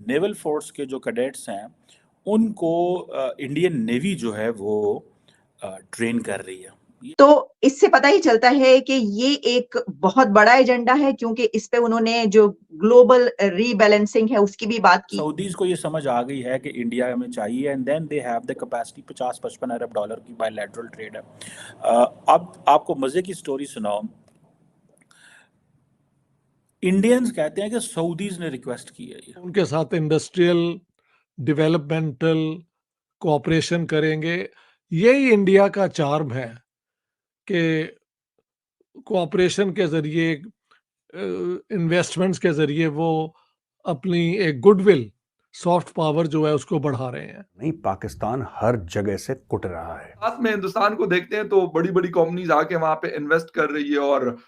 Naval force के जो cadets हैं उनको इंडियन नेवी जो है वो ट्रेन कर रही है। तो इससे पता ही चलता है कि ये एक बहुत बड़ा एजेंडा है, क्योंकि इस पे उन्होंने जो ग्लोबल रीबैलेंसिंग है उसकी भी बात की। सऊदीज को ये समझ आ गई है कि इंडिया में चाहिए, and then they have the capacity. 50-55 अरब डॉलर की बायलैटरल ट्रेड है। अब आपको मजे की स्टोरी सुनाओ। इंडियंस कहते हैं कि सऊदीज ने रिक्वेस्ट की है ये। उनके साथ इंडस्ट्रियल डेवलपमेंटल कोऑपरेशन करेंगे। यही इंडिया का चार्म है कि कोऑपरेशन के जरिए, इन्वेस्टमेंट्स के जरिए वो अपनी एक गुडविल, सॉफ्ट पावर जो है उसको बढ़ा रहे हैं। नहीं, पाकिस्तान हर जगह से कुट रहा है। साथ में हिंदुस्तान को देखते हैं तो बड़ी बड़ी कंपनीज आके वहां पे इन्वेस्ट कर रही है और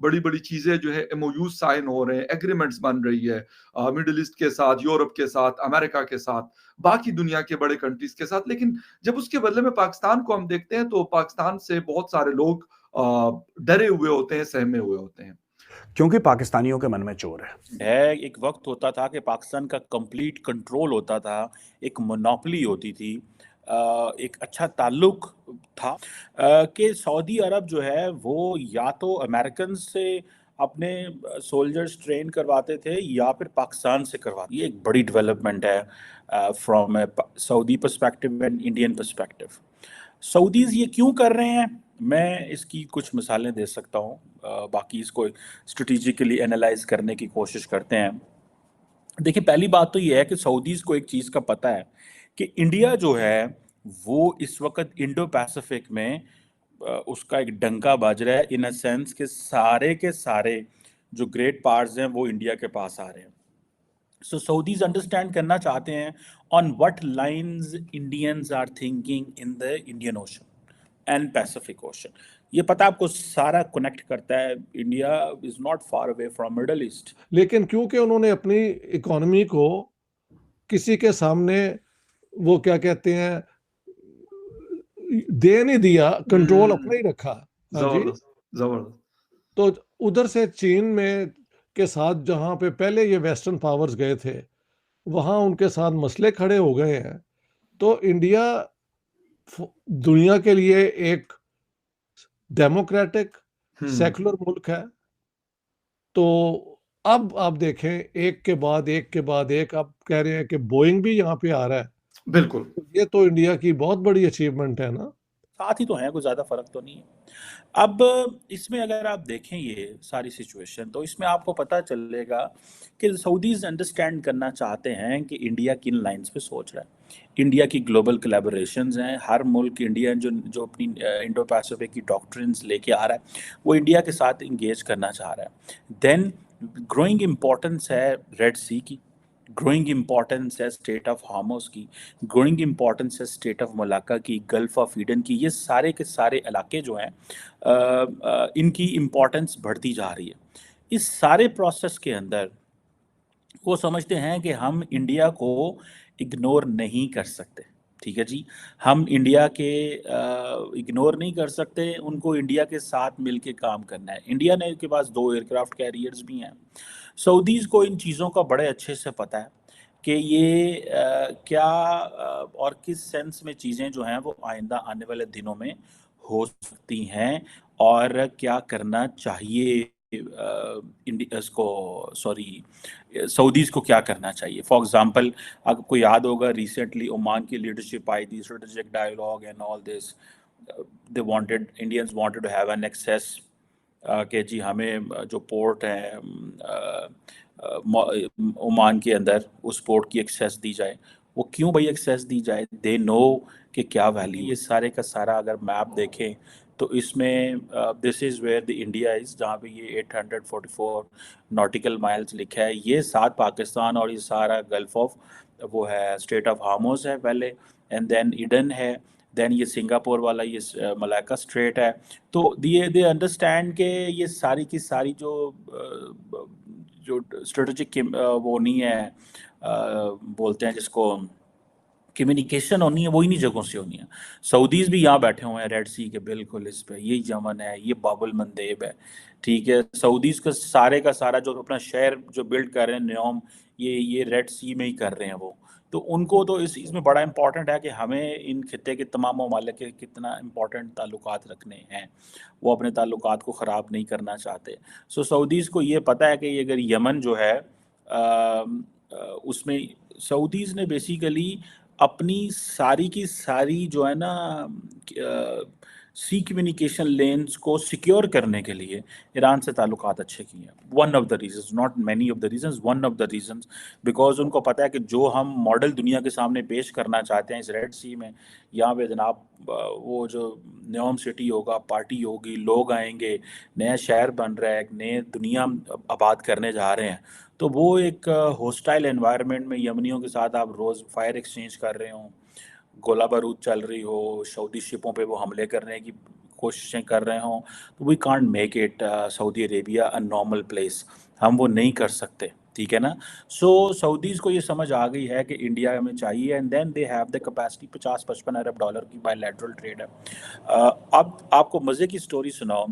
बड़ी बड़ी चीजें जो है एमओयू साइन हो रहे हैं, एग्रीमेंट्स बन रही है मिडिल ईस्ट के साथ, यूरोप के साथ, अमेरिका के साथ, बाकी दुनिया के बड़े कंट्रीज के साथ। लेकिन जब उसके बदले में पाकिस्तान को हम देखते हैं तो पाकिस्तान से बहुत सारे लोग डरे हुए होते हैं, सहमे हुए होते हैं, क्योंकि पाकिस्तानियों के मन में चोर है। एक वक्त होता था कि पाकिस्तान का कंप्लीट कंट्रोल होता था, एक मोनोपोली होती थी, एक अच्छा ताल्लुक था कि सऊदी अरब जो है वो या तो अमेरिकन से अपने सोल्जर्स ट्रेन करवाते थे या फिर पाकिस्तान से करवाते। ये एक बड़ी डेवलपमेंट है from Saudi perspective and Indian perspective. Saudis ये क्यों कर रहे हैं, मैं इसकी कुछ मिसालें दे सकता हूँ, बाकी इसको स्ट्रेटेजिकली एनालाइज करने की कोशिश करते हैं। देखिए, पहली बात तो ये है कि सऊदीज को एक चीज़ का पता है कि इंडिया जो है वो इस वक्त इंडो पैसिफिक में उसका एक डंका बज रहा है, इन अ सेंस के सारे जो ग्रेट पावर्स हैं वो इंडिया के पास आ रहे हैं। सो सऊदीज अंडरस्टैंड करना चाहते हैं on what lines Indians are thinking in the Indian Ocean and Pacific Ocean. ये पता आपको सारा कनेक्ट करता है। India is not far away from Middle East. लेकिन क्योंकि उन्होंने अपनी इकोनॉमी को किसी के सामने, वो क्या कहते हैं, दे नहीं दिया, कंट्रोल अपना ही रखा। हाँ जी। जबरदस्त। तो उधर से चीन में के साथ जहां पे पहले ये वेस्टर्न पावर्स गए थे, वहां उनके साथ मसले खड़े हो गए हैं। तो इंडिया दुनिया के लिए एक डेमोक्रेटिक सेकुलर मुल्क है। तो अब आप देखें, एक के बाद एक के बाद एक, आप कह रहे हैं कि बोइंग भी यहाँ पे आ रहा है। बिल्कुल, ये तो इंडिया की बहुत बड़ी अचीवमेंट है ना। साथ ही तो है, कोई ज़्यादा फर्क तो नहीं है। अब इसमें अगर आप देखें ये सारी सिचुएशन, तो इसमें आपको पता चलेगा कि सऊदीज अंडरस्टैंड करना चाहते हैं कि इंडिया किन लाइंस पे सोच रहा है। इंडिया की ग्लोबल कोलैबोरेशंस हैं, हर मुल्क इंडिया जो जो अपनी इंडो पैसिफिक की डॉक्ट्रिन्स लेके आ रहा है वो इंडिया के साथ इंगेज करना चाह रहा है। देन ग्रोइंग इम्पोर्टेंस है रेड सी की, ग्रोइंग इम्पोर्टेंस है स्टेट ऑफ हार्मोस की, ग्रोइंग इम्पोर्टेंस है स्टेट ऑफ मलाका की, गल्फ ऑफ ईडन की। ये सारे के सारे इलाके जो हैं इनकी इम्पोर्टेंस बढ़ती जा रही है। इस सारे प्रोसेस के अंदर वो समझते हैं कि हम इंडिया को इग्नोर नहीं कर सकते। ठीक है जी, हम इंडिया के इग्नोर नहीं कर सकते, उनको इंडिया के साथ मिलके काम करना है। इंडिया ने के पास 2 एयरक्राफ्ट कैरियर्स भी हैं। सऊदीज़ को इन चीज़ों का बड़े अच्छे से पता है कि ये क्या और किस सेंस में चीज़ें जो हैं वो आइंदा आने वाले दिनों में हो सकती हैं और क्या करना चाहिए इसको, सॉरी, सऊदीज़ को क्या करना चाहिए। फॉर एग्जांपल, आपको याद होगा रिसेंटली ओमान की लीडरशिप आई थी, strategic dialogue and all this, they wanted, Indians wanted to have an access कि जी हमें जो पोर्ट है ओमान के अंदर, उस पोर्ट की एक्सेस दी जाए। वो क्यों भाई एक्सेस दी जाए, दे नो कि क्या वैल्यू। ये सारे का सारा अगर मैप देखें तो इसमें this is where the India is, जहाँ पे ये 844 नॉटिकल माइल्स लिखा है, ये साथ पाकिस्तान और ये सारा गल्फ ऑफ वो है, स्टेट ऑफ हार्मोस है पहले, एंड देन ईडन है, देन ये सिंगापुर वाला ये मलाका स्ट्रेट है। तो दे अंडरस्टैंड के ये सारी की सारी जो स्ट्रेटेजिक वो नहीं है, बोलते हैं जिसको कम्युनिकेशन होनी है वो इन्हीं जगहों से होनी है। सऊदीज भी यहाँ बैठे हुए हैं रेड सी के बिल्कुल इस पे, ये यमन है, ये बाबुल मंदेब है, ठीक है। सऊदीज का सारा जो अपना शहर जो बिल्ड कर रहे हैं न्योम, ये रेड सी में ही कर रहे हैं वो। तो उनको तो इसमें बड़ा इंपॉर्टेंट है कि हमें इन खित्ते के तमाम ममालिक के कितना इंपॉर्टेंट ताल्लुकात रखने हैं, वो अपने ताल्लुकात को ख़राब नहीं करना चाहते। सो सऊदीज़ को ये पता है कि अगर यमन जो है उसमें सऊदीज़ ने बेसिकली अपनी सारी की सारी जो है ना सी कम्युनिकेशन लेन्स को सिक्योर करने के लिए ईरान से ताल्लुकात अच्छे किए हैं। One of the reasons, not many of the reasons, one of the reasons, because उनको पता है कि जो हम मॉडल दुनिया के सामने पेश करना चाहते हैं इस रेड सी में, यहाँ पे जनाब वो जो न्योम सिटी होगा, पार्टी होगी, लोग आएंगे, नया शहर बन रहा है, एक नए दुनिया आबाद करने जा रहे हैं। तो वो एक हॉस्टाइल एनवायरनमेंट में यमनियों के साथ आप रोज़ फायर एक्सचेंज कर रहे हो, गोला बारूद चल रही हो, सऊदी शिपों पे वो हमले करने की कोशिशें कर रहे हों, तो we can't make it Saudi Arabia a normal place, हम वो नहीं कर सकते, ठीक है ना। सो सऊदीज़ को ये समझ आ गई है कि इंडिया में चाहिए, and then they have the capacity. 50-55 अरब डॉलर की बायलैटरल ट्रेड है। अब आपको मज़े की स्टोरी सुनाओ।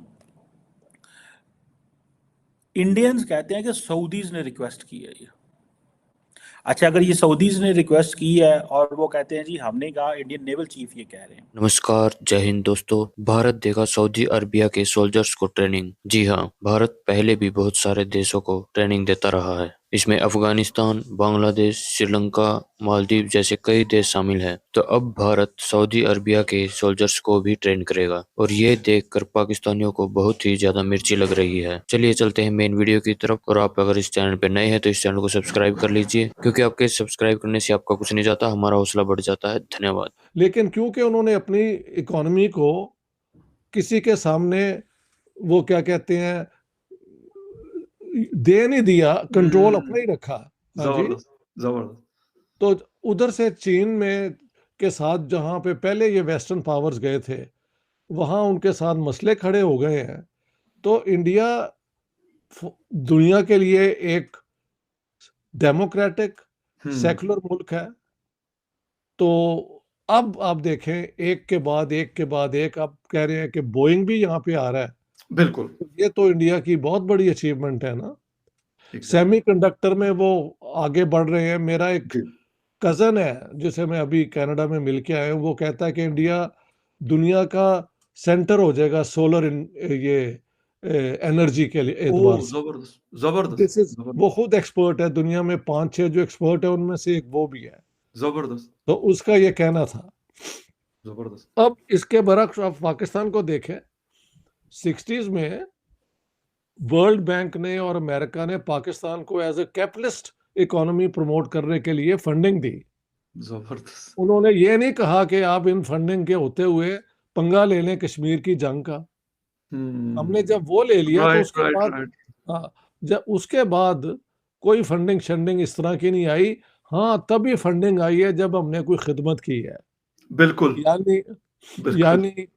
इंडियंस कहते हैं कि सऊदीज़ ने रिक्वेस्ट की है ये। अच्छा, अगर ये सऊदीज़ ने रिक्वेस्ट की है और वो कहते हैं जी हमने कहा, इंडियन नेवल चीफ ये कह रहे हैं। नमस्कार, जय हिंद दोस्तों। भारत देगा सऊदी अरबिया के सोल्जर्स को ट्रेनिंग। जी हाँ, भारत पहले भी बहुत सारे देशों को ट्रेनिंग देता रहा है। इसमें अफगानिस्तान, बांग्लादेश, श्रीलंका, मालदीव जैसे कई देश शामिल हैं। तो अब भारत सऊदी अरबिया के सोल्जर्स को भी ट्रेन करेगा और ये देखकर पाकिस्तानियों को बहुत ही ज्यादा मिर्ची लग रही है। चलिए चलते हैं मेन वीडियो की तरफ। और आप अगर इस चैनल पे नए हैं तो इस चैनल को सब्सक्राइब कर लीजिए, क्योंकि आपके सब्सक्राइब करने से आपका कुछ नहीं जाता, हमारा हौसला बढ़ जाता है। धन्यवाद। लेकिन क्योंकि उन्होंने अपनी इकोनॉमी को किसी के सामने वो क्या कहते हैं दे नहीं दिया, कंट्रोल अपना ही रखा। हाँ जी, जबरदस्त। तो उधर से चीन में के साथ जहां पे पहले ये वेस्टर्न पावर्स गए थे, वहां उनके साथ मसले खड़े हो गए हैं। तो इंडिया दुनिया के लिए एक डेमोक्रेटिक सेकुलर मुल्क है। तो अब आप देखें एक के बाद एक आप कह रहे हैं कि बोइंग भी यहाँ पे आ रहा है। बिल्कुल, ये तो इंडिया की बहुत बड़ी अचीवमेंट है ना। सेमीकंडक्टर में वो आगे बढ़ रहे हैं। मेरा एक कजन है जिसे मैं अभी कनाडा में मिल के आया हूँ, वो कहता है कि इंडिया दुनिया का सेंटर हो जाएगा सोलर ये एनर्जी के लिए एतबार से। जबरदस्त। वो खुद एक्सपर्ट है, दुनिया में 5-6 जो एक्सपर्ट है उनमें से एक वो भी है। जबरदस्त। तो उसका ये कहना था। जबरदस्त। अब इसके बरक्स आप पाकिस्तान को देखें, 60s में वर्ल्ड बैंक ने और अमेरिका ने पाकिस्तान को as a capitalist economy promote करने के लिए फंडिंग दी। जबरदस्त। उन्होंने ये नहीं कहा कि आप इन फंडिंग के होते हुए पंगा ले लें कश्मीर की जंग का। हमने जब वो ले लिया तो उसके बाद हाँ, जब उसके बाद कोई फंडिंग शंडिंग इस तरह की नहीं आई। हाँ, तभी फंडिंग आई है जब हमने कोई खिदमत की है। बिल्कुल। यानी